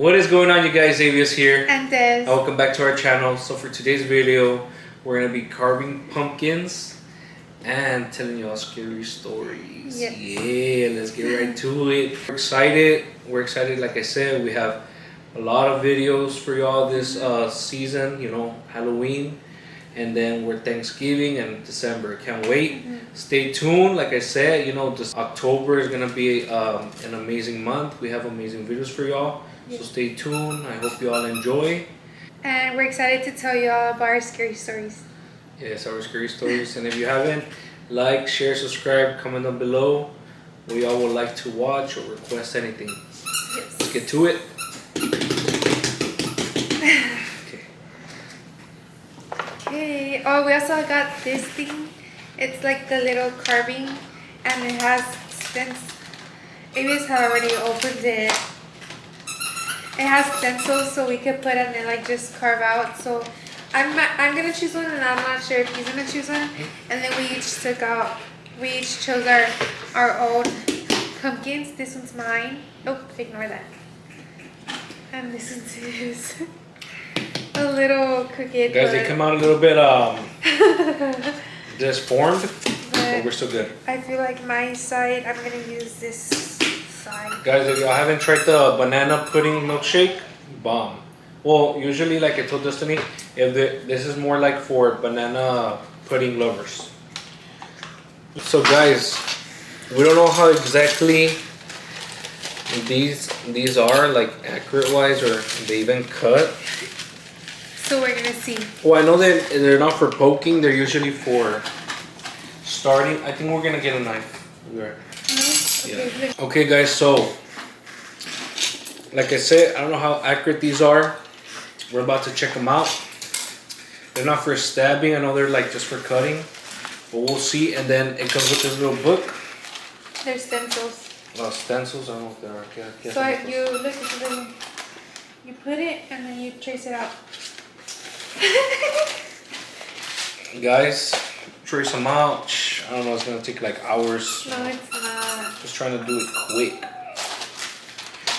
What is going on, you guys? Avius here. And Des. Welcome back to our channel. So for today's video, we're going to be carving pumpkins and telling you all scary stories. Yes. Yeah, let's get right to it. We're excited. Like I said, we have a lot of videos for y'all this season, Halloween. And then we're Thanksgiving and December. Can't wait. Stay tuned. Like I said, this October is going to be an amazing month. We have amazing videos for y'all. So stay tuned. I hope you all enjoy. And we're excited to tell you all about our scary stories. Yes, our scary stories. And if you haven't, like, share, subscribe, comment down below what y'all would like to watch or request anything. Yes. Let's get to it. Okay. Oh, we also got this thing. It's like the little carving, and it has stencils. Avis had already opened it. It has stencils, so we could put and then like just carve out. So I'm gonna choose one, and I'm not sure if he's gonna choose one. And then we each chose our own pumpkins. This one's mine. Oh, ignore that. And this one's his. A little crooked. Guys, they come out a little bit disformed, but we're still good. I feel like my side, I'm gonna use this side. Guys, if y'all haven't tried the banana pudding milkshake, bomb. Well, usually, like I told Destiny, this is more like for banana pudding lovers. So guys, we don't know how exactly these are, like accurate wise, or they even cut. So we're gonna see. Well, I know that they're not for poking, they're usually for starting. I think we're gonna get a knife. We are. Okay. Yeah. Okay guys, so like I said, I don't know how accurate these are. We're about to check them out. They're not for stabbing, I know they're like just for cutting, but we'll see. And then it comes with this little book. They're stencils. Stencils, I don't know if they're okay. So you put it and then you trace it out. Guys, trace them out. I don't know, it's gonna take like hours. No, it's not. Just trying to do it quick.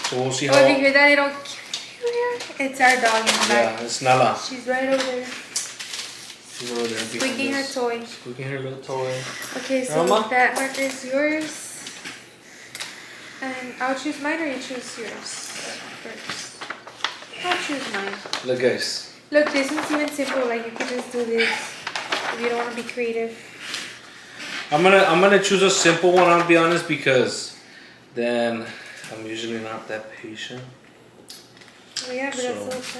So we'll see how. Oh, you hear that little? It's our dog in the back. Yeah, it's Nala. She's right over there. She's over there. Squeaking her toy. Squeaking her little toy. Okay, so that marker is yours. And I'll choose mine, or you choose yours first. I'll choose mine. Look, guys. Look, this one's even simple. Like you could just do this if you don't want to be creative. I'm gonna choose a simple one. I'll be honest, because then I'm usually not that patient. Well, yeah, but that's the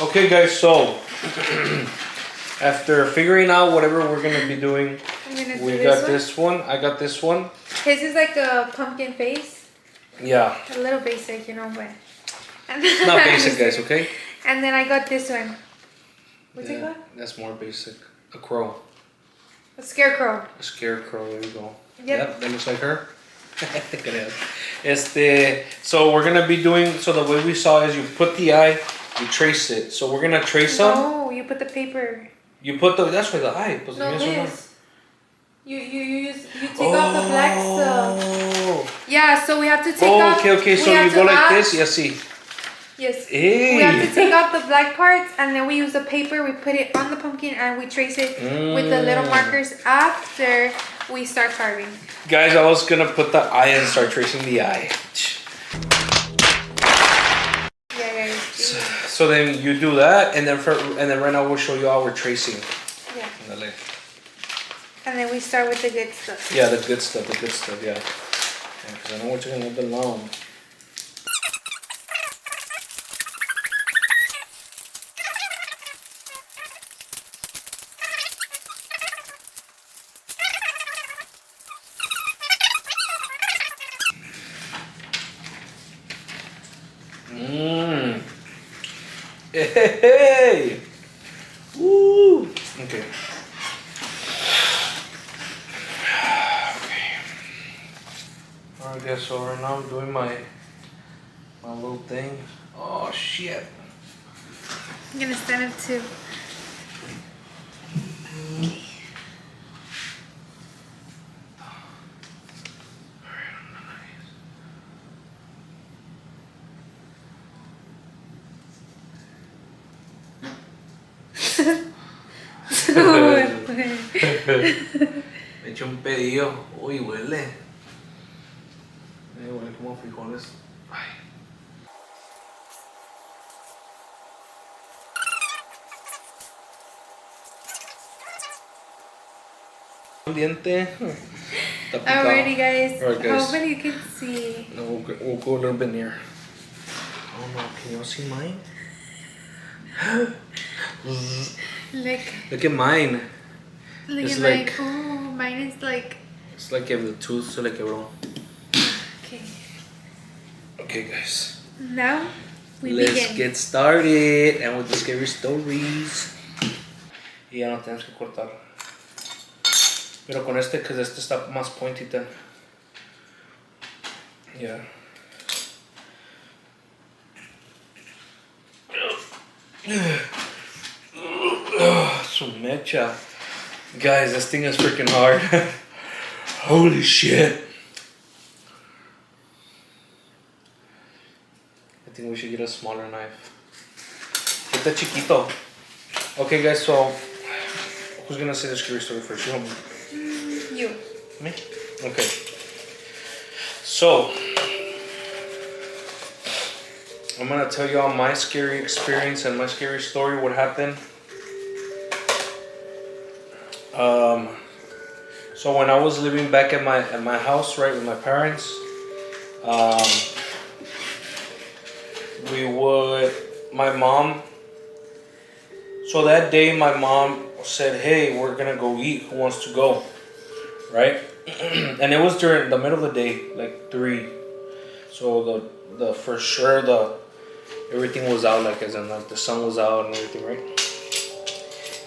point. Okay, guys. So after figuring out whatever we're gonna be doing, we got this one. I got this one. His is like a pumpkin face. Yeah. A little basic, but. It's not basic, guys. Okay. And then I got this one. What's it called? That's more basic. A crow. A scarecrow. A scarecrow. There you go. Yep. That looks like her. Look at it. So we're gonna be doing. So the way we saw is you put the eye, you trace it. So we're gonna trace some. No, you put the paper. You put that's why the eye. No, this. You take off the black stuff. Yeah, so we have to take off. Okay. So you go like this. Yeah, see. Yes. Hey. We have to take off the black parts, and then we use the paper. We put it on the pumpkin, and we trace it with the little markers after we start carving. Guys, I was gonna put the eye and start tracing the eye. Yeah, guys. So then you do that, and then right now we'll show you how we're tracing. Yeah. And then we start with the good stuff. Yeah, the good stuff. Yeah. Because I know we're taking a little bit long. Hey! Woo! Okay. Alright guys, so right now I'm doing my little thing. Oh shit. I'm gonna stand up too. Okay. Me eché un pedillo. Uy, huele. Huele como frijoles. Ay. Un diente. Está picado. Alrighty, guys. Alright, guys. Hopefully you can see. No, we'll go a little bit near. Oh no, can y'all see mine? Look at mine. Look It's at like- mine. Oh, mine is like. It's like if the tooth se le quebró. Okay. Okay, guys. Now we Let's begin. get started and with the scary stories. Y ya no tienes que cortar. Pero con este, que este está más pointy then. Yeah. Su mecha. Guys, this thing is freaking hard. Holy shit. I think we should get a smaller knife. Está chiquito. Okay, guys, so who's gonna say the scary story first? You or me? You. Me? Okay. So, I'm gonna tell y'all my scary experience and my scary story, what happened. So when I was living back at my house, right, with my parents, my mom, so that day my mom said, hey, we're gonna go eat, who wants to go, right? And it was during the middle of the day, like 3. So the for sure everything was out, like as in like the sun was out and everything, right?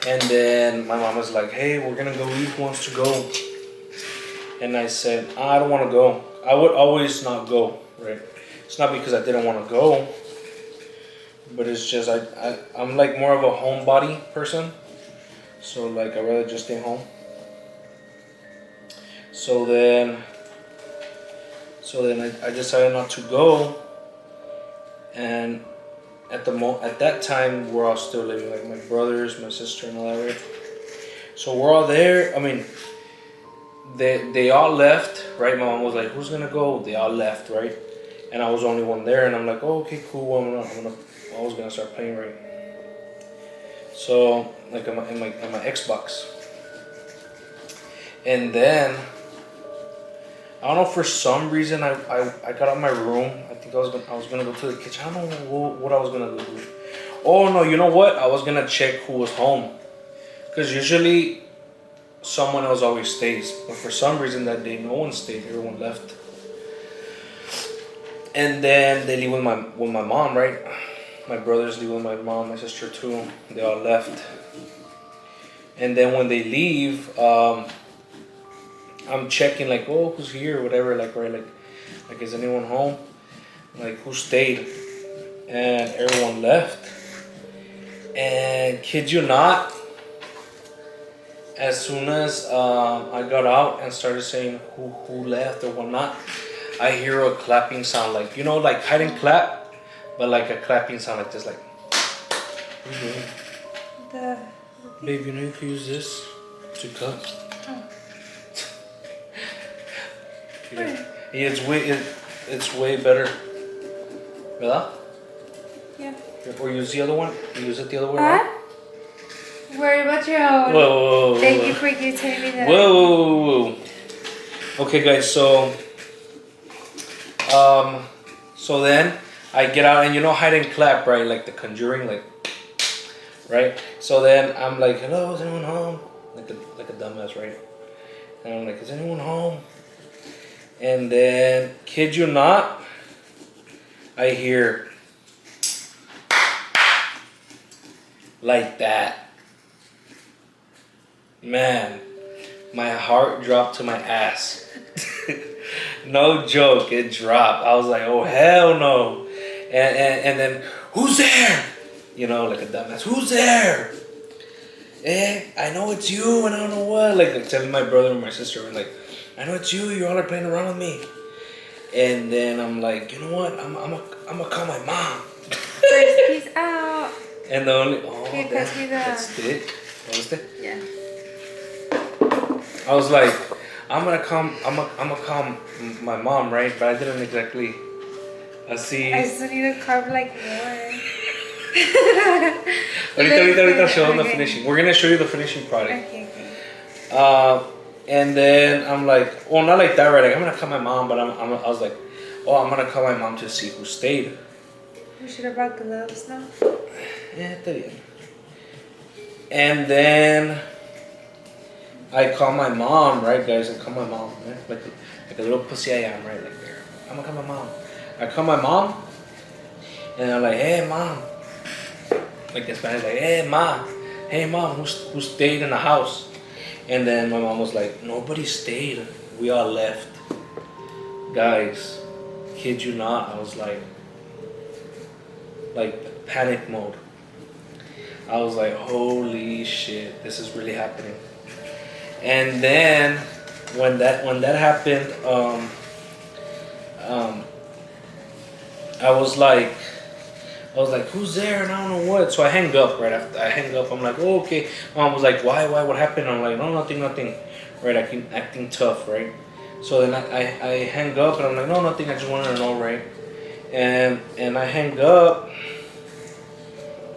And then my mom was like, hey, we're gonna go eat, who wants to go? And I said, I don't want to go. I would always not go, right? It's not because I didn't want to go, but it's just I'm like more of a homebody person. So like I'd rather just stay home. So then I decided not to go. And at that time we're all still living, like my brothers, my sister, and all that, right? So we're all there. I mean, they all left, right? My mom was like, "Who's gonna go?" They all left, right? And I was the only one there, and I'm like, "Oh, okay, cool. I was gonna start playing, right?" So like in my Xbox, and then I don't know, for some reason I got out of my room. I think I was gonna go to the kitchen. I don't know what I was gonna do. Oh no, you know what? I was gonna check who was home, because usually someone else always stays. But for some reason that day, no one stayed. Everyone left. And then they leave with my mom, right? My brothers leave with my mom, my sister too. They all left. And then when they leave, I'm checking like, oh, who's here or whatever, like, right, like is anyone home? Like, who stayed? And everyone left. And kid you not, as soon as I got out and started saying who left or whatnot, I hear a clapping sound, like, you know, like hide and clap, but like a clapping sound, like this, like, what are you doing? Babe, you know you could use this to cut. Oh. Yeah. It's way better. ¿Verdad? Yeah. Or use the other one. Use it the other way around. Worry about your own. Whoa. Thank you for you telling me that. Whoa. Okay, guys. So then I get out, and you know, hide and clap, right? Like The Conjuring, like, right? So then I'm like, hello, is anyone home? Like a dumbass, right? And I'm like, is anyone home? And then, kid you not, I hear like that. Man, my heart dropped to my ass. No joke, it dropped. I was like, oh hell no. And then, who's there? You know, like a dumbass, who's there? I know it's you, and I don't know what. Like telling my brother and my sister, and like, I know it's you. You all are playing around with me. And then I'm like, you know what? I'm gonna call my mom. First, peace out. And the only Can you pass me the- that's it. ¿Lo viste? Yeah. I was like, I'm gonna call my mom, right? But I didn't exactly see. I still need to carve like more. Ahorita show them the Okay. finishing. We're gonna show you the finishing product. Okay. And then I'm like, well, not like that, right? Like I'm gonna call my mom, but I was like, oh, I'm gonna call my mom to see who stayed. We should have brought gloves now. Yeah, está bien. And then I call my mom, right, guys? I call my mom, right? Like a little pussy I am, right? Like there. I'm gonna call my mom. I call my mom, and I'm like, hey, mom. Like in Spanish, like, hey, mom, who stayed in the house? And then my mom was like, nobody stayed. We all left. Guys, kid you not, I was like panic mode. I was like, holy shit, this is really happening. And then when that happened, I was like, who's there? And I don't know what. So I hang up right after. I hang up. I'm like, oh, okay. Mom was like, why? What happened? I'm like, no, nothing. Right? Acting tough, right? So then I hang up and I'm like, no, nothing. I just wanted to know, right? And I hang up,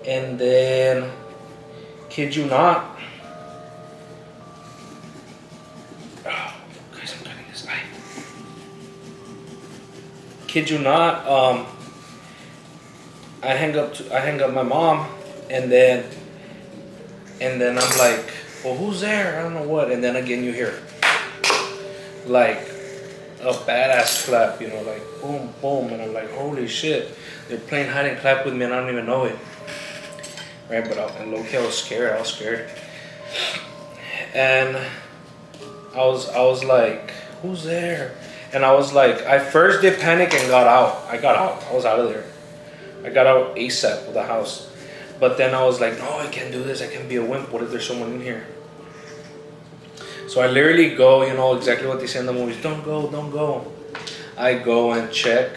and then, kid you not. Oh, guys, I'm cutting this eye. Kid you not. I hang up my mom, and then I'm like, well, who's there? I don't know what. And then again, you hear like a badass clap, you know, like boom, boom, and I'm like, holy shit, they're playing hide and clap with me, and I don't even know it, right? But low-key, I was scared, and I was like, who's there? And I was like, I first did panic and got out. I was out of there. I got out ASAP of the house. But then I was like, no, I can't do this. I can't be a wimp. What if there's someone in here? So I literally go, you know, exactly what they say in the movies. Don't go. I go and check.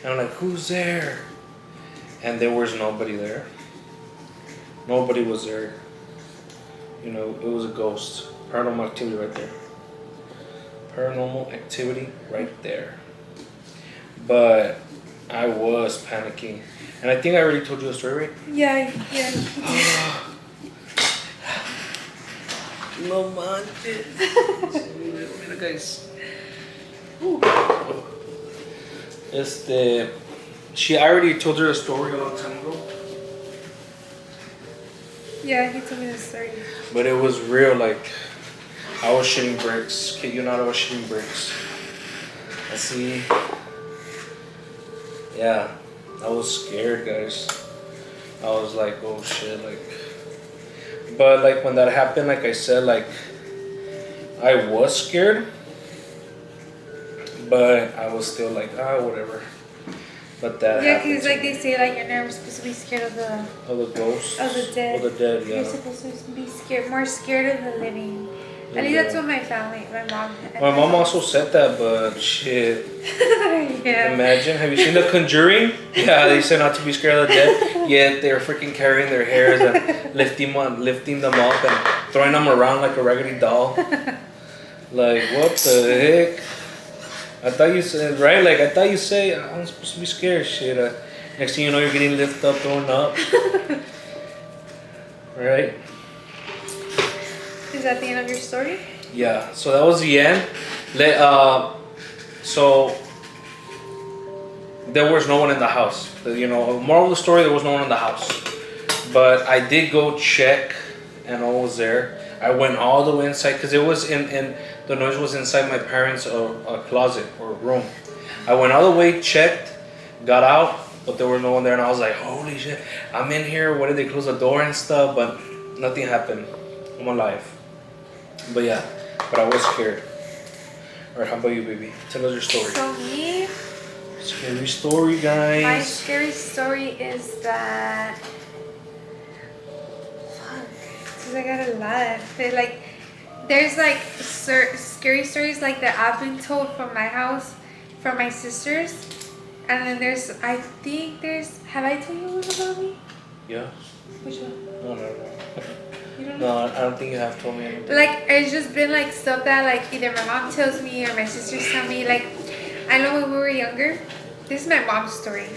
And I'm like, who's there? And there was nobody there. Nobody was there. You know, it was a ghost. Paranormal activity right there. Paranormal activity right there. But I was panicking. And I think I already told you the story, right? Yeah. No manches. Mira, guys. I already told her the story a long time ago. Yeah, he told me the story. But it was real, like, I was shitting bricks. Kid you not, I was shitting bricks. I see. Yeah, I was scared, guys. I was like, oh shit, like. But like when that happened, like I said, like I was scared, but I was still like, whatever. But that yeah, because like they say, like you're never supposed to be scared of the ghosts, of the dead. Of the dead, yeah. You're supposed to be more scared of the living. At least that's what my family, my mom. My mom also said that, but shit. Yeah. Imagine, have you seen The Conjuring? Yeah, they said not to be scared of the dead. Yet they're freaking carrying their hairs and lifting them up and throwing them around like a raggedy doll. Like, what the heck? I thought you said, right? Like, I thought you say, I'm supposed to be scared. Shit. Next thing you know, you're getting lifted up, thrown up. Right? Is that the end of your story? Yeah, so that was the end. So there was no one in the house. You know, moral of the story, there was no one in the house. But I did go check, and all was there. I went all the way inside because it was in the noise was inside my parents' closet or room. I went all the way, checked, got out, but there was no one there, and I was like, holy shit, I'm in here. What did they close the door and stuff? But nothing happened. I'm alive. But yeah, but I was scared. Alright, how about you, baby? Tell us your story. So me, Scary story, guys. my scary story is that. Fuck, because I got a lot. There's like scary stories like that I've been told from my house, from my sisters, and then have I told you one about me? Yeah. Which one? No. You don't know? No, I don't think you have told me anything. Like, it's just been like stuff that like either my mom tells me or my sisters tell me. Like, I know when we were younger, this is my mom's story.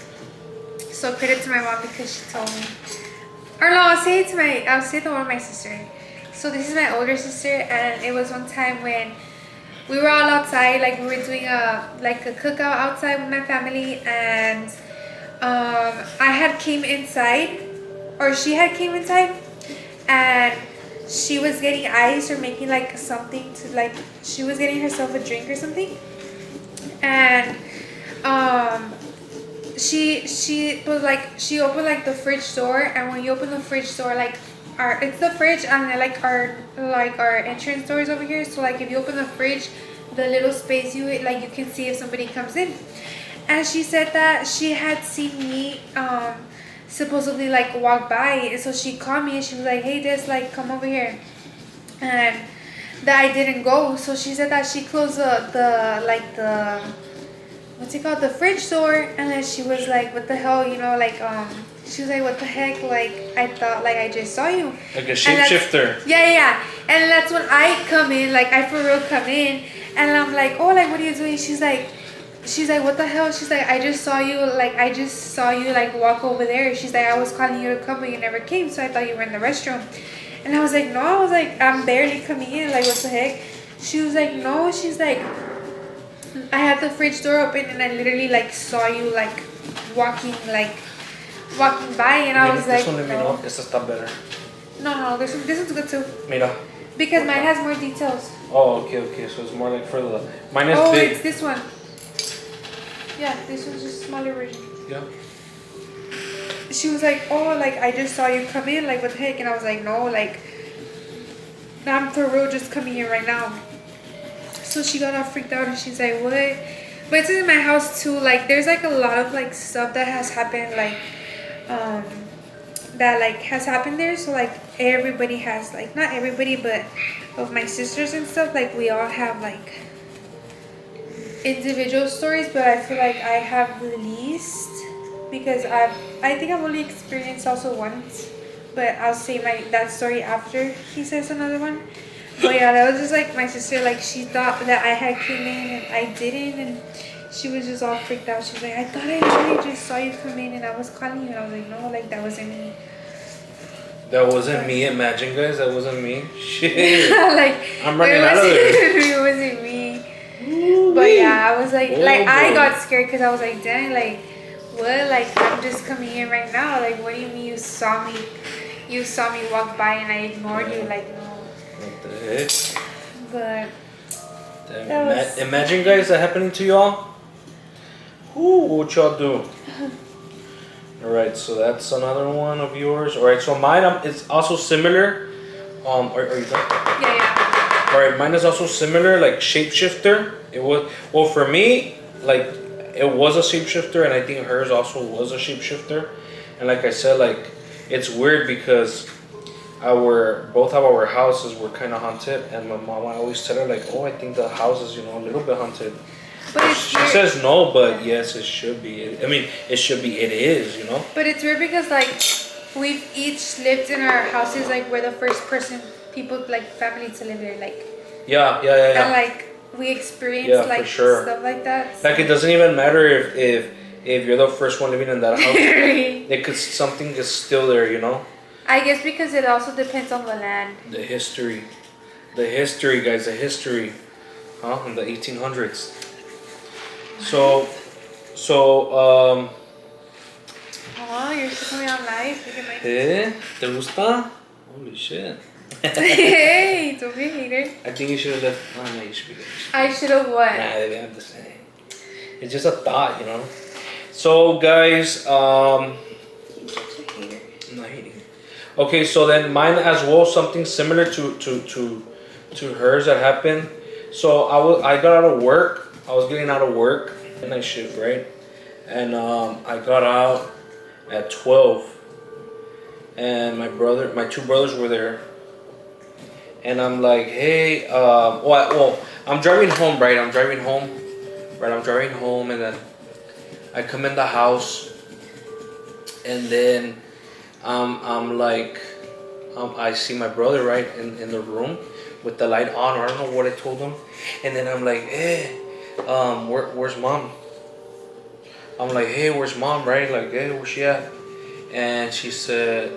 So credit to my mom because she told me. Or no, I'll say it to one of my sisters. So this is my older sister, and it was one time when we were all outside, like we were doing a cookout outside with my family, and I had came inside, or she had came inside, and she was getting ice or making like something to like, she was getting herself a drink or something, and she was like, she opened like the fridge door, and when you open the fridge door, like it's the fridge and then like our entrance doors over here, so like if you open the fridge, the little space you can see if somebody comes in. And she said that she had seen me supposedly like walk by, and so she called me and she was like, hey Des, like come over here, and that I didn't go. So she said that she closed the what's it called, the fridge door, and then she was like, what the hell, she was like, what the heck, like I thought like I just saw you, like a shapeshifter. Yeah, and that's when I come in, like I for real come in, and I'm like, oh, like what are you doing? She's like, what the hell? She's like, I just saw you like walk over there. She's like, I was calling you to come but you never came, so I thought you were in the restroom. And I was like, no, I was like, I'm barely coming in, like what the heck? She was like, no, she's like, I had the fridge door open and I literally like saw you like walking by, and I was like, no. Esta está better. No, this one's good too. Mira. Because mine has more details. Oh, okay, so it's more like for the, mine is big. Oh, it's this one. Yeah, this one's just a smaller version. Yeah. She was like, oh, like I just saw you come in, like what the heck? And I was like, no, like I'm for real just coming in right now. So she got all freaked out and she's like, what? But it's in my house too. Like there's like a lot of like stuff that has happened, like that like has happened there. So like everybody has, like not everybody, but of my sisters and stuff, like we all have like individual stories, but I feel like I have the least because I think I've only experienced also once, but I'll say that story after he says another one. But yeah, that was just like my sister, like she thought that I had came in and I didn't, and she was just all freaked out. She's like, I thought I literally just saw you come in and I was calling you, and I was like, no, like that wasn't me. That wasn't me. Imagine, guys, that wasn't me. Shit. Like I'm running out of there. It wasn't me. Ooh, but yeah, I was like, I got scared because I was like, dang, like what? Like I'm just coming in right now. Like what do you mean you saw me? You saw me walk by and I ignored you? Like no. What the heck? But imagine, guys, that happening to y'all. What would y'all do? Alright, so that's another one of yours. Alright, so mine it's also similar. Are you done? Yeah. Alright, mine is also similar, like shapeshifter. It was, well, for me, like it was a shapeshifter, and I think hers also was a shapeshifter. And like I said, like it's weird because both of our houses were kind of haunted, and my mom, I always tell her like, oh, I think the house is, a little bit haunted. But she says no, but yes, it should be. I mean, it should be. It is, But it's weird because like we've each lived in our houses, like we're the first people like family to live there, like. Yeah. And like we experienced like stuff like that. So. Like it doesn't even matter if you're the first one living in that house. Something is still there, I guess because it also depends on the land. The history, guys, the history, in the 1800s. So, oh, you're still coming on live. ¿Te gusta? Holy shit. Hey, don't be a hater. I think you should have left. Oh, no, you should be good. I should have what? Nah, they didn't have the same. It's just a thought, So, guys, You're such a hater. I'm not hating. Okay, so then mine as well, something similar to hers that happened. So I got out of work. I was getting out of work, night shift, right? And I got out at 12, and my two brothers were there. And I'm like, hey, I'm driving home, right? I'm driving home, and then I come in the house, and then I'm like, I see my brother right in the room with the light on. I don't know what I told him, and then I'm like, hey, where's mom? I'm like, hey, where's mom? Right? Like, hey, where's she at? And she said,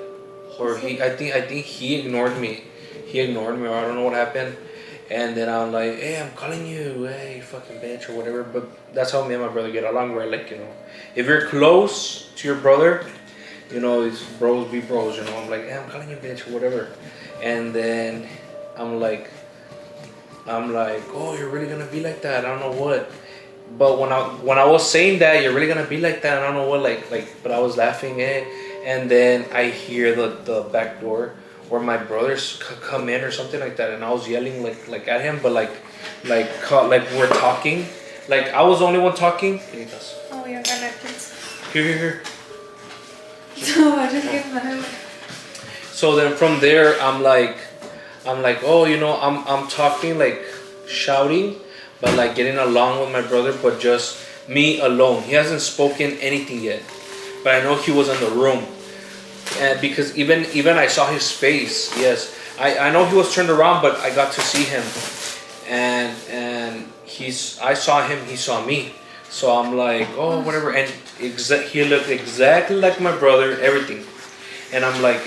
or he, I think he ignored me. He ignored me, or I don't know what happened. And then I'm like, hey, I'm calling you, hey, fucking bitch, or whatever. But that's how me and my brother get along, right? Like, you know, if you're close to your brother, you know, it's bros be bros, you know. I'm like, hey, I'm calling you, bitch, or whatever. And then I'm like, oh, you're really gonna be like that? I don't know what. But when I was saying that, you're really gonna be like that? I don't know what, but I was laughing, eh? And then I hear the back door where my brothers come in or something like that, and I was yelling like at him, but like we're talking, like I was the only one talking. Oh, yeah, got napkins. Here. No, I just gave them. So then from there, I'm like, oh, you know, I'm talking like shouting, but like getting along with my brother, but just me alone. He hasn't spoken anything yet, but I know he was in the room, and because even I saw his face. Yes, I know he was turned around, but I got to see him, and I saw him, he saw me. So I'm like, oh, whatever, and he looked exactly like my brother, everything. And I'm like,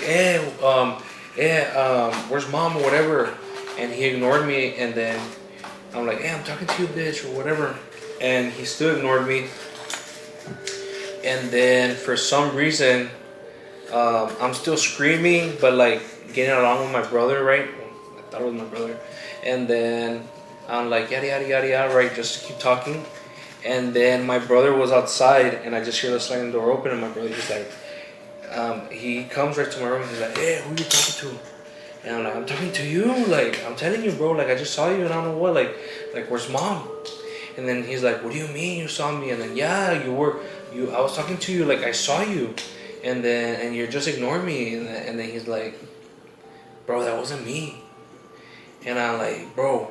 where's mom or whatever? And he ignored me, and then I'm like, hey, I'm talking to you, bitch, or whatever. And he still ignored me. And then for some reason, I'm still screaming, but like getting along with my brother, right? I thought it was my brother. And then I'm like, yada, yada, yada, yada, right? Just keep talking. And then my brother was outside, and I just hear the sliding door open, and my brother just like, he comes right to my room. He's like, hey, who you talking to? And I'm like, I'm talking to you. Like, I'm telling you, bro. Like, I just saw you, and I don't know what. Like, where's mom? And then he's like, what do you mean you saw me? And then, yeah, I was talking to you. Like, I saw you. And you're just ignoring me. And then he's like, bro, that wasn't me. And I'm like, bro,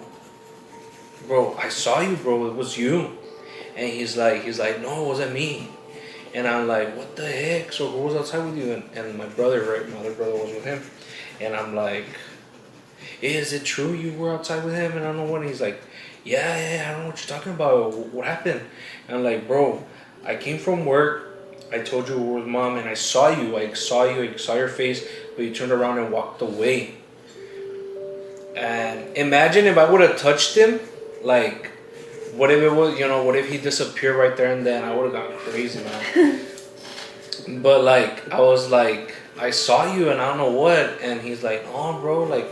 I saw you, bro. It was you. And he's like, no, it wasn't me. And I'm like, what the heck? So who was outside with you? And my brother, right? My other brother was with him. And I'm like, is it true you were outside with him? And I don't know what. And he's like, yeah, I don't know what you're talking about. What happened? And I'm like, bro, I came from work. I told you it was mom, and I saw you. I saw your face, but you turned around and walked away. And imagine if I would have touched him, like, what if it was, what if he disappeared right there and then? I would have gone crazy, man. But like, I was like, I saw you and I don't know what. And he's like, oh, bro, like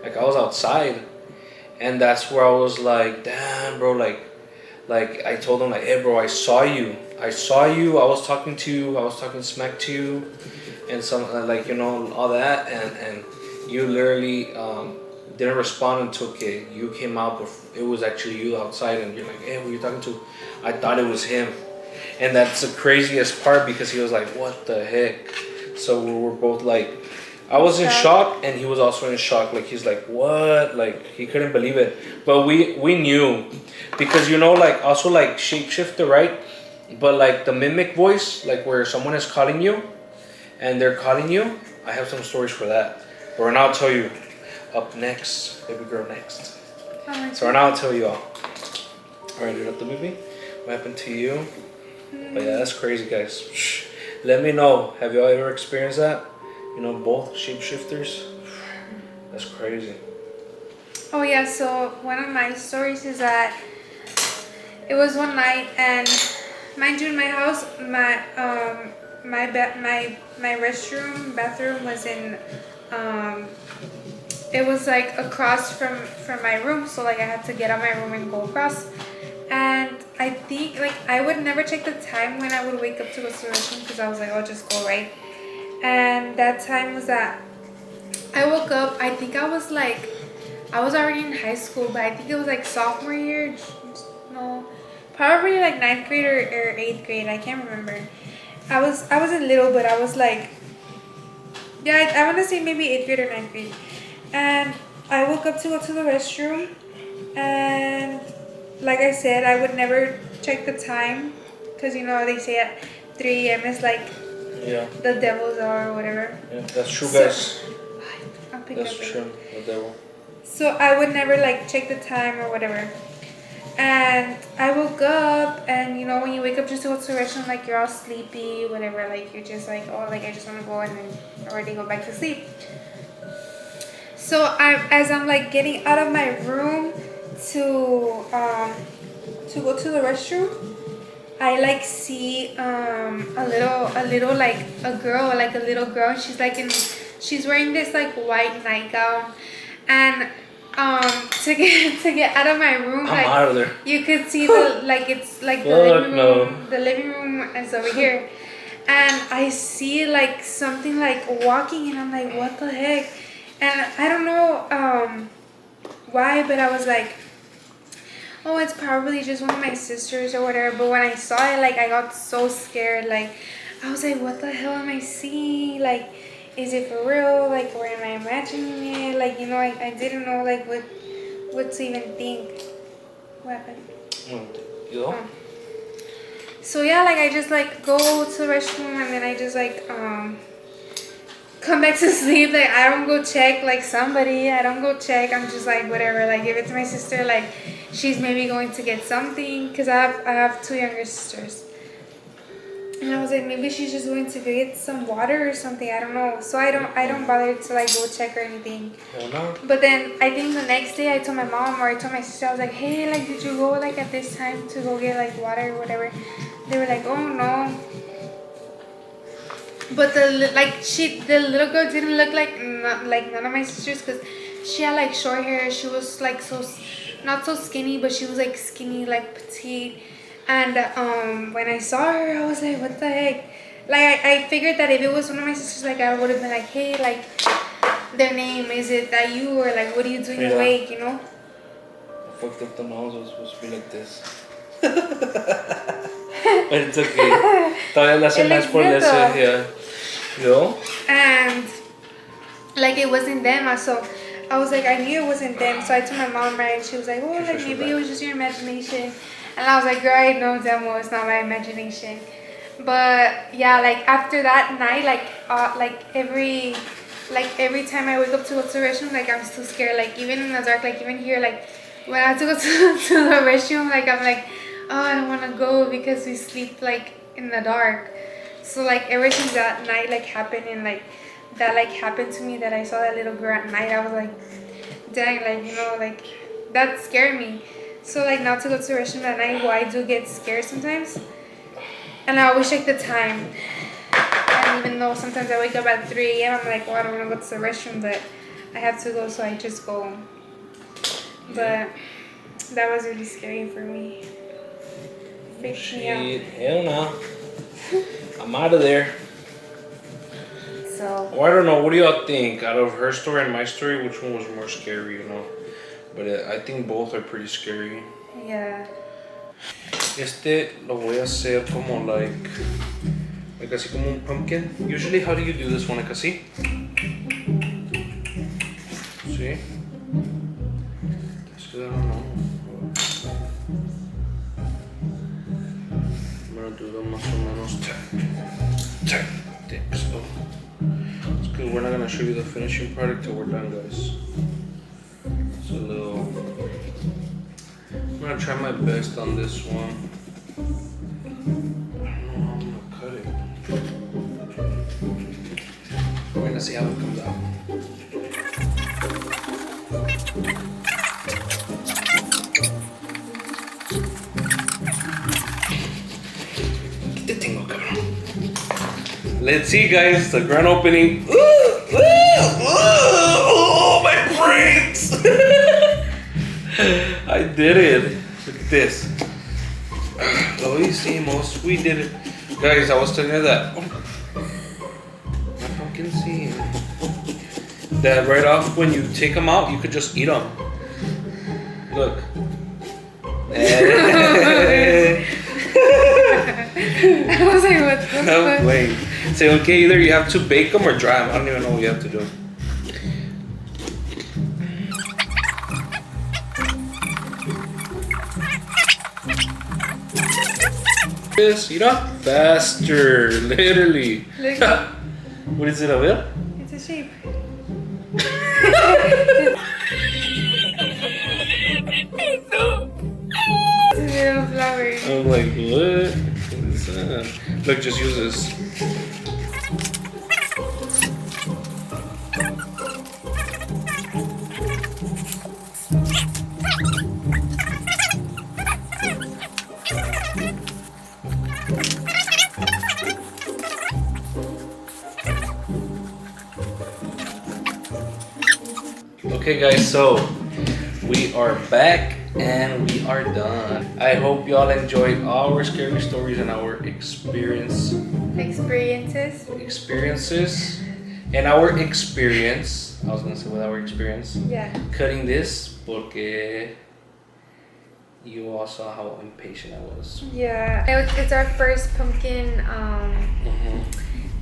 I was outside. And that's where I was like, damn, bro, like I told him like, hey, bro, I saw you. I was talking to you. I was talking smack to you, and some all that. And you literally didn't respond until you came out. But it was actually you outside, and you're like, hey, who are you talking to? I thought it was him, and that's the craziest part because he was like, what the heck? So we were both like, I was in shock, and he was also in shock. Like, he's like, what? Like, he couldn't believe it. But we knew, because like also like shapeshifter, right? But like the mimic voice, like where someone is calling you, and they're calling you. I have some stories for that. But right now I'll tell you. Up next, baby girl next. So right now I'll tell you all. Alright, dude, up the movie. What happened to you? But yeah, that's crazy, guys. Let me know. Have y'all ever experienced that? Both shapeshifters. That's crazy. Oh yeah, so one of my stories is that it was one night, and mind you, in my house, my bathroom was in it was like across from my room, so like I had to get out of my room and go across. And I think like I would never check the time when I would wake up to go to the restroom, because I was like, I'll just go, right? And that time was that I woke up. I think I was already in high school, but I think it was like sophomore year. No, probably like 9th grade or 8th grade. I can't remember. I wasn't little, but I was like, yeah, I want to say maybe 8th grade or 9th grade. And I woke up to go to the restroom, and like I said, I would never check the time, because they say at 3 a.m. is like the devil's hour or whatever. Yeah, that's true, guys. pick That's up. true. The devil. So I would never like check the time or whatever. And I woke up, and you know when you wake up just to go to the restroom, like you're all sleepy, whatever. Like you're just like, oh, like I just want to go, and then already go back to sleep. So as I'm like getting out of my room to go to the restroom, I like see a little like a girl, like a little girl. And she's wearing this like white nightgown, and to get out of my room, I'm like out of there. you could see the like it's like the living room. No. The living room is over here, and I see like something like walking, and I'm like, what the heck? And I don't know why, but I was like, oh, it's probably just one of my sisters or whatever. But when I saw it, like, I got so scared. Like, I was like, what the hell am I seeing? Like, is it for real? Like, or am I imagining it? Like, you know, I didn't know, like, what to even think. What happened? You know? So, yeah, like, I just, like, go to the restroom, and then I just, like, come back to sleep. Like, I don't go check, like, somebody. I don't go check. I'm just, like, whatever. Like, if it's my sister, like, she's maybe going to get something, because I have two younger sisters. And I was like, maybe she's just going to get some water or something. I don't know. So I don't bother to like go check or anything. But then I think the next day I told my mom, or I told my sister, I was like, hey, like, did you go like at this time to go get like water or whatever? They were like, oh no. But the little girl didn't look like none of my sisters, because she had like short hair. She was like not so skinny, but she was like skinny, like petite. And when I saw her, I was like, what the heck? Like I figured that if it was one of my sisters, like I would have been like, hey, like their name, is it that you, or like what are you doing awake, you know? I fucked up the nose. It was supposed to be like this. But it's okay. Todavía le hace más por eso, yeah. You know? And like it wasn't them, so I was like, I knew it wasn't them. So I told my mom, right, and she was like, oh, like maybe it was just your imagination. And I was like, girl, I know damn well it's not my imagination. But yeah, like after that night, like every time I wake up to go to the restroom, like I'm still scared. Like even in the dark, like even here, like when I have to go to the restroom, like I'm like, oh, I don't want to go because we sleep like in the dark. So like ever since that night like happened, and like that like happened to me, that I saw that little girl at night, I was like, dang, like, you know, like that scared me. So like now to go to the restroom at night, well, I do get scared sometimes, and I always check the time. And even though sometimes I wake up at 3 a.m., I'm like, well, I don't want to go to the restroom, but I have to go, so I just go. But that was really scary for me. Freaked me out. Hell no. I'm out of there. So. Well, I don't know. What do y'all think? Out of her story and my story, which one was more scary, you know? But I think both are pretty scary. Yeah. Lo voy a hacer como like así como un pumpkin. Usually, how do you do this one? Like así? See? I don't know. I'm gonna do them más o menos tactics. So it's good. We're not gonna show you the finishing product till we're done, guys. It's a little. I'm gonna try my best on this one. I don't know how I'm gonna cut it. We're gonna see how it comes out. ¿Qué te tengo, cabrón? Let's see, guys, the grand opening. Oh, my brains! I did it. Look at this. Lo hicimos. We did it. Guys, I was telling you that. Oh, my pumpkin seed. That right off, when you take them out, you could just eat them. Look. I was like, what the fuck? No way. Say, okay, either you have to bake them or dry them. I don't even know what you have to do. This, you know, faster, literally. Look. What is it, a ver? It's a sheep. I'm like, what? What is that? Look, just use this. Okay guys, so we are back and we are done. I hope y'all enjoyed our scary stories and our experiences and our experience. I was gonna say with our experience. Yeah. Cutting this porque you all saw how impatient I was. Yeah. It's our first pumpkin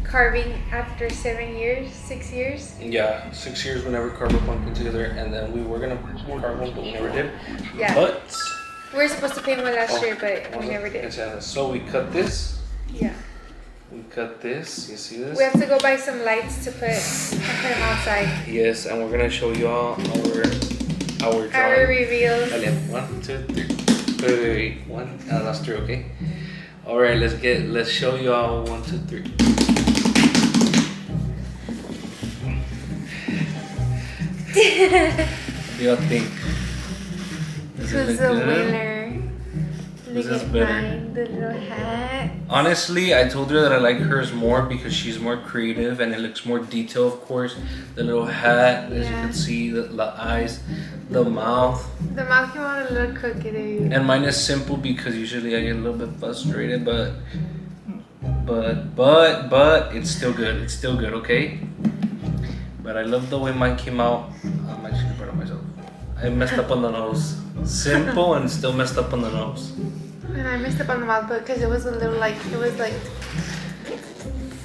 carving after 6 years. Yeah, 6 years we never carved a pumpkin together, and then we were gonna carve one, but we never did. Yeah. But we were supposed to paint one last year, but we never did. So we cut this. Yeah. We cut this. You see this? We have to go buy some lights to put them outside. Yes, and we're gonna show y'all our drawing. Our reveals. Dale, 1, 2, 3. Wait. 1. That's 3. Okay. All right. Let's show y'all 1, 2, 3. What do y'all think? Does it Who's look the good? winner? Who's Look this at better? mine, the little hat. Honestly, I told her that I like hers more because she's more creative and it looks more detailed, of course. The little hat, as you can see, the eyes, the mouth. The mouth came out a little crooked. And mine is simple because usually I get a little bit frustrated, but it's still good. It's still good, okay? But I love the way mine came out. I'm actually proud of myself. I messed up on the nose. Simple and still messed up on the nose. And I messed up on the mouth because it was a little like, it was like.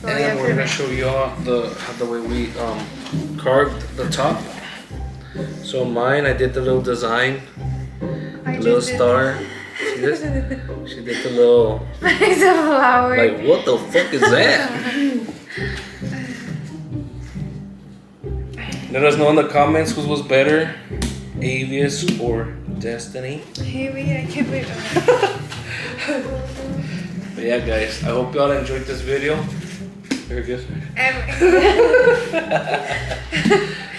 And then we're gonna show y'all the way we carved the top. So mine, I did the little design, the little star. See this? She did the little. It's a flower. Like, what the fuck is that? Let us know in the comments who was better, Avius or Destiny. Maybe I can't believe it. But yeah, guys, I hope y'all enjoyed this video. Very good.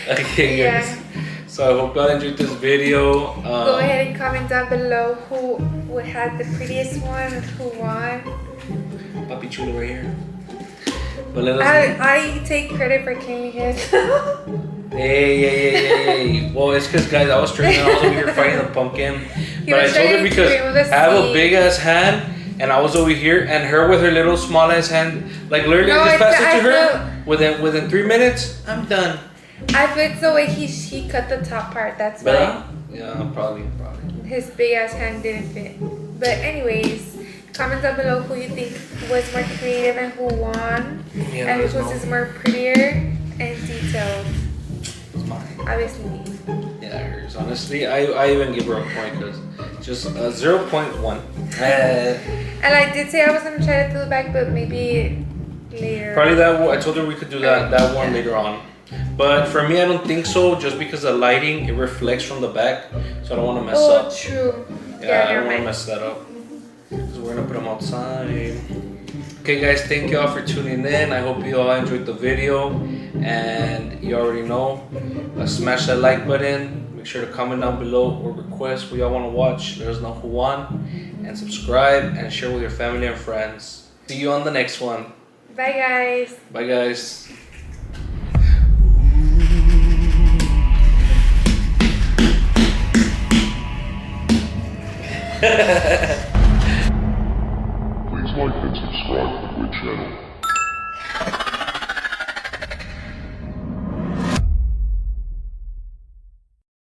Okay, guys. Yeah. So I hope y'all enjoyed this video. Go ahead and comment down below who had the prettiest one and who won. Papi Chulo right here. But let us know. I take credit for cleaning his. Hey. Well, it's because, guys, I was tripping. I was over here fighting the pumpkin. But I was told her trying to because scream with a I have a seed. big ass hand. And I was over here, and her with her little small ass hand, like literally, I just passed it to her. Within 3 minutes, I'm done. I feel it's the way he cut the top part. That's why Yeah, probably. his big ass hand didn't fit. But anyways, comment down below who you think was more creative and who won, Yeah, and whose is more prettier and detailed. It's mine. Obviously me. Yeah, hers. Honestly, I even give her a point because just 0.1. And I did say I was gonna try to do the back, but maybe later. Probably that. I told her we could do that one later on. But for me, I don't think so. Just because the lighting, it reflects from the back, so I don't want to mess up. Oh, true. Yeah, I don't want to mess that up. Because we're gonna put them outside. Okay, guys, thank you all for tuning in. I hope you all enjoyed the video, and you already know, smash that like button. Make sure to comment down below or request what y'all want to watch. Let us know who won, and subscribe and share with your family and friends. See you on the next one. Bye, guys. Bye, guys. Please like and subscribe to the channel.